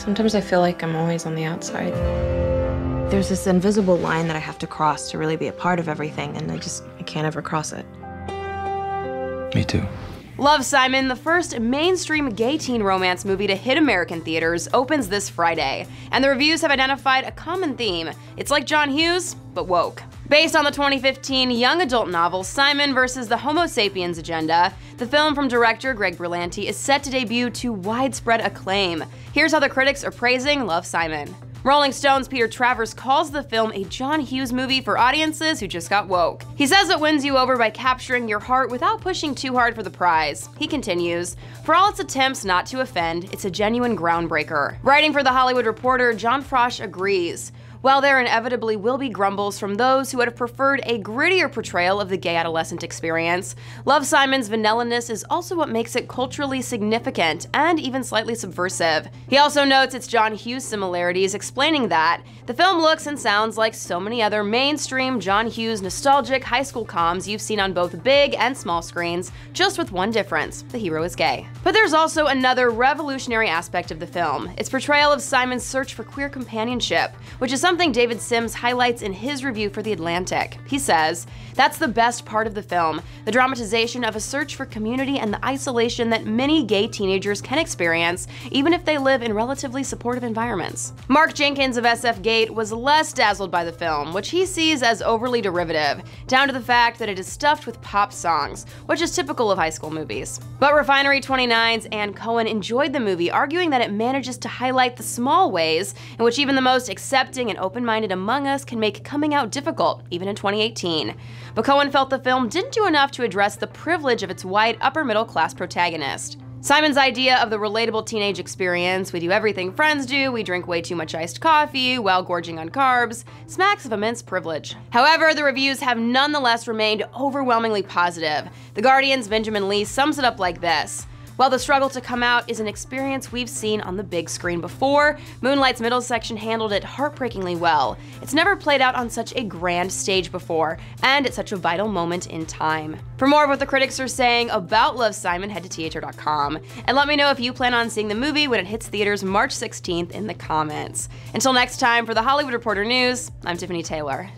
Sometimes I feel like I'm always on the outside. There's this invisible line that I have to cross to really be a part of everything, and I can't ever cross it. Me too. Love, Simon, the first mainstream gay teen romance movie to hit American theaters, opens this Friday, and the reviews have identified a common theme. It's like John Hughes, but woke. Based on the 2015 young adult novel Simon vs. the Homo sapiens Agenda, the film from director Greg Berlanti is set to debut to widespread acclaim. Here's how the critics are praising Love, Simon. Rolling Stone's Peter Travers calls the film a John Hughes movie for audiences who just got woke. He says it wins you over by capturing your heart without pushing too hard for the prize. He continues, "For all its attempts not to offend, it's a genuine groundbreaker." Writing for The Hollywood Reporter, John Frosch agrees. While there inevitably will be grumbles from those who would have preferred a grittier portrayal of the gay adolescent experience, Love, Simon's vanilla-ness is also what makes it culturally significant and even slightly subversive. He also notes its John Hughes similarities, explaining that the film looks and sounds like so many other mainstream John Hughes nostalgic high school coms you've seen on both big and small screens, just with one difference: the hero is gay. But there's also another revolutionary aspect of the film, its portrayal of Simon's search for queer companionship, which is something David Sims highlights in his review for The Atlantic. He says, "That's the best part of the film, the dramatization of a search for community and the isolation that many gay teenagers can experience, even if they live in relatively supportive environments." Mark Jenkins of SF Gate was less dazzled by the film, which he sees as overly derivative, down to the fact that it is stuffed with pop songs, which is typical of high school movies. But Refinery 29's Ann Cohen enjoyed the movie, arguing that it manages to highlight the small ways in which even the most accepting and open-minded among us can make coming out difficult, even in 2018. But Cohen felt the film didn't do enough to address the privilege of its white, upper-middle-class protagonist. Simon's idea of the relatable teenage experience, we do everything friends do, we drink way too much iced coffee while gorging on carbs, smacks of immense privilege. However, the reviews have nonetheless remained overwhelmingly positive. The Guardian's Benjamin Lee sums it up like this: "While the struggle to come out is an experience we've seen on the big screen before, Moonlight's middle section handled it heartbreakingly well. It's never played out on such a grand stage before, and at such a vital moment in time." For more of what the critics are saying about Love, Simon, head to THR.com. And let me know if you plan on seeing the movie when it hits theaters March 16th in the comments. Until next time, for The Hollywood Reporter News, I'm Tiffany Taylor.